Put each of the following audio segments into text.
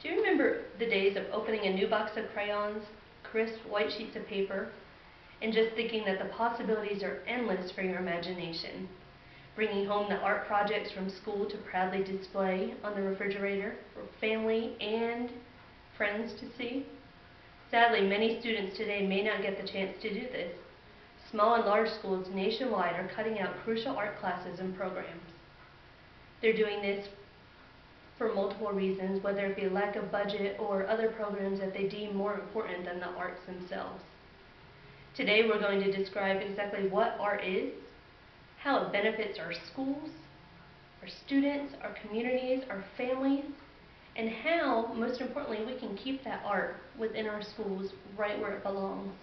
Do you remember the days of opening a new box of crayons, crisp white sheets of paper, and just thinking that the possibilities are endless for your imagination? Bringing home the art projects from school to proudly display on the refrigerator for family and friends to see? Sadly, many students today may not get the chance to do this. Small and large schools nationwide are cutting out crucial art classes and programs. They're doing this for multiple reasons, whether it be a lack of budget or other programs that they deem more important than the arts themselves. Today we're going to describe exactly what art is, how it benefits our schools, our students, our communities, our families, and how, most importantly, we can keep that art within our schools right where it belongs.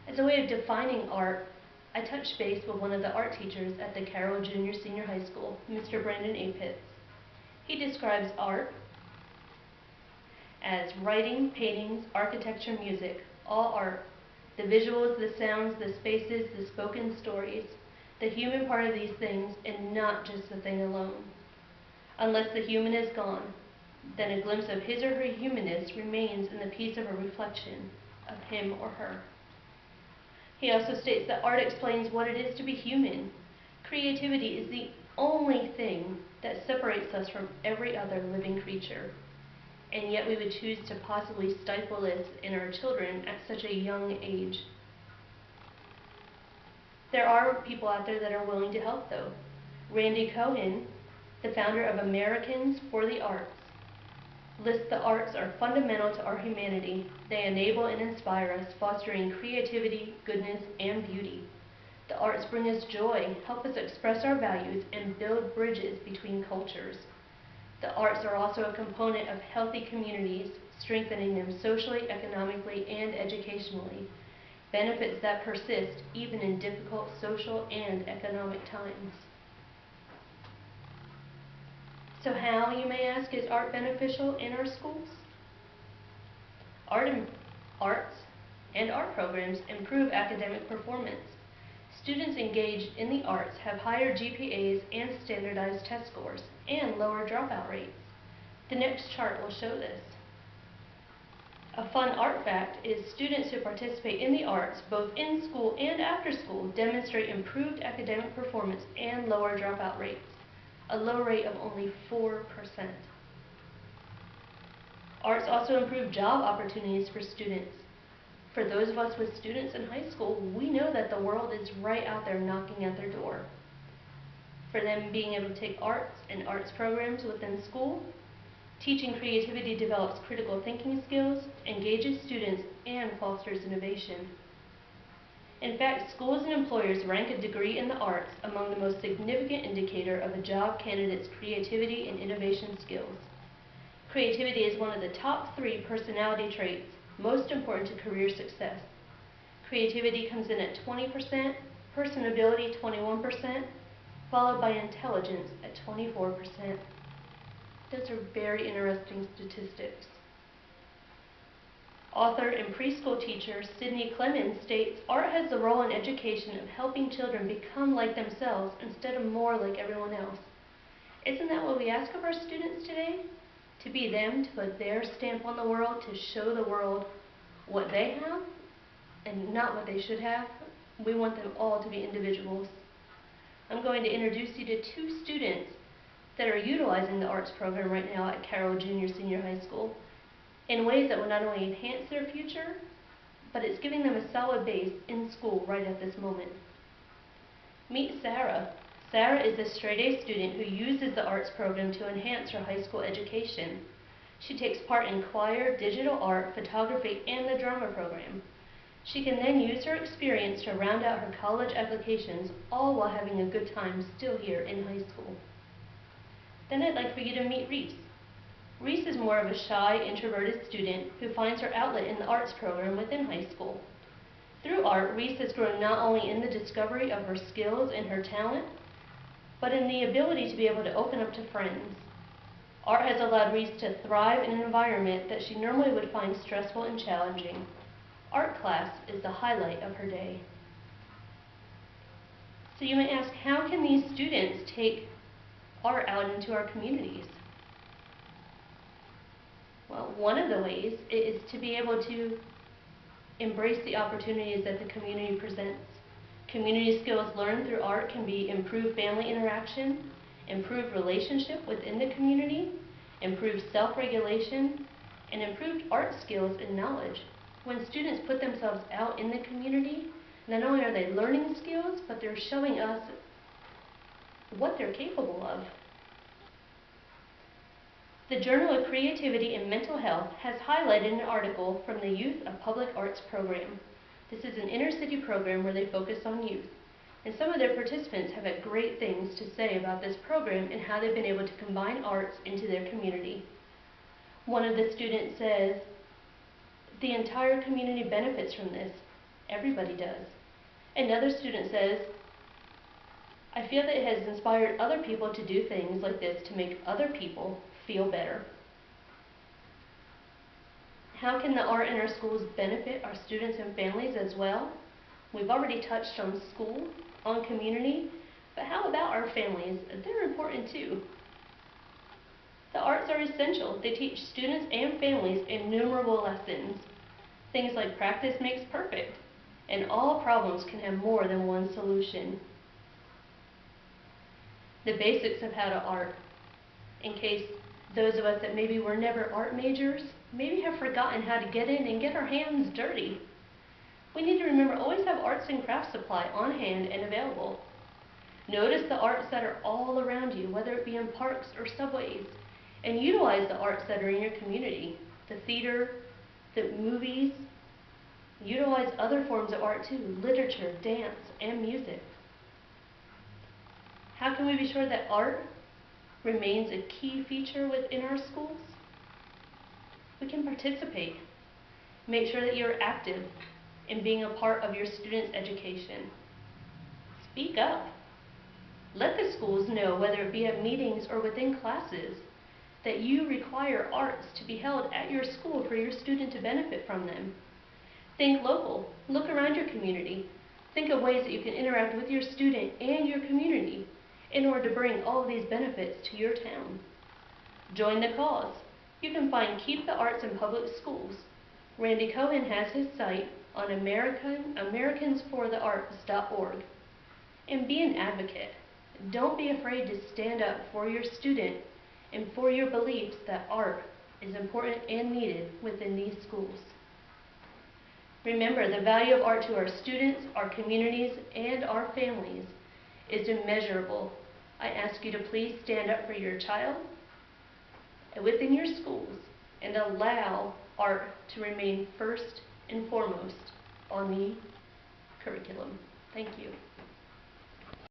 As a way of defining art, I touched base with one of the art teachers at the Carroll Junior Senior High School, Mr. Brandon A. Pitts. He describes art as writing, paintings, architecture, music, all art. The visuals, the sounds, the spaces, the spoken stories, the human part of these things, and not just the thing alone. Unless the human is gone, then a glimpse of his or her humanness remains in the piece of a reflection of him or her. He also states that art explains what it is to be human. Creativity is the only thing that separates us from every other living creature. And yet we would choose to possibly stifle this in our children at such a young age. There are people out there that are willing to help, though. Randy Cohen, the founder of Americans for the Arts, lists the arts are fundamental to our humanity. They enable and inspire us, fostering creativity, goodness, and beauty. The arts bring us joy, help us express our values, and build bridges between cultures. The arts are also a component of healthy communities, strengthening them socially, economically, and educationally. Benefits that persist even in difficult social and economic times. So how, you may ask, is art beneficial in our schools? Arts and art programs improve academic performance. Students engaged in the arts have higher GPAs and standardized test scores, and lower dropout rates. The next chart will show this. A fun art fact is students who participate in the arts, both in school and after school, demonstrate improved academic performance and lower dropout rates, a low rate of only 4%. Arts also improve job opportunities for students. For those of us with students in high school, we know that the world is right out there knocking at their door. For them, being able to take arts and arts programs within school, teaching creativity develops critical thinking skills, engages students, and fosters innovation. In fact, schools and employers rank a degree in the arts among the most significant indicator of a job candidate's creativity and innovation skills. Creativity is one of the top 3 personality traits most important to career success. Creativity comes in at 20%, personability 21%, followed by intelligence at 24%. Those are very interesting statistics. Author and preschool teacher Sydney Clemens states, art has the role in education of helping children become like themselves instead of more like everyone else. Isn't that what we ask of our students today? To be them, to put their stamp on the world, to show the world what they have and not what they should have. We want them all to be individuals. I'm going to introduce you to 2 students that are utilizing the arts program right now at Carroll Junior Senior High School in ways that will not only enhance their future, but it's giving them a solid base in school right at this moment. Meet Sarah. Sarah is a straight-A student who uses the arts program to enhance her high school education. She takes part in choir, digital art, photography, and the drama program. She can then use her experience to round out her college applications, all while having a good time still here in high school. Then I'd like for you to meet Reese. Reese is more of a shy, introverted student who finds her outlet in the arts program within high school. Through art, Reese has grown not only in the discovery of her skills and her talent, but in the ability to be able to open up to friends. Art has allowed Reese to thrive in an environment that she normally would find stressful and challenging. Art class is the highlight of her day. So you may ask, how can these students take art out into our communities? Well, one of the ways is to be able to embrace the opportunities that the community presents. Community skills learned through art can be improved family interaction, improved relationship within the community, improved self-regulation, and improved art skills and knowledge. When students put themselves out in the community, not only are they learning skills, but they're showing us what they're capable of. The Journal of Creativity and Mental Health has highlighted an article from the Youth of Public Arts program. This is an inner-city program where they focus on youth. And some of their participants have had great things to say about this program and how they've been able to combine arts into their community. One of the students says, "The entire community benefits from this. Everybody does." Another student says, "I feel that it has inspired other people to do things like this to make other people feel better." How can the art in our schools benefit our students and families as well? We've already touched on school, on community, but how about our families? They're important too. The arts are essential. They teach students and families innumerable lessons. Things like practice makes perfect, and all problems can have more than one solution. The basics of how to art, in case those of us that maybe were never art majors maybe have forgotten how to get in and get our hands dirty. We need to remember always have arts and crafts supply on hand and available. Notice the arts that are all around you, whether it be in parks or subways, and utilize the arts that are in your community, the theater, the movies. Utilize other forms of art too, literature, dance, and music. How can we be sure that art remains a key feature within our schools? We can participate. Make sure that you're active in being a part of your students' education. Speak up. Let the schools know, whether it be at meetings or within classes, that you require arts to be held at your school for your student to benefit from them. Think local. Look around your community. Think of ways that you can interact with your student and your community in order to bring all of these benefits to your town. Join the cause. You can find Keep the Arts in Public Schools. Randy Cohen has his site on americansforthearts.org. And be an advocate. Don't be afraid to stand up for your student and for your beliefs that art is important and needed within these schools. Remember, the value of art to our students, our communities, and our families is immeasurable. I ask you to please stand up for your child within your schools and allow art to remain first and foremost on the curriculum. Thank you.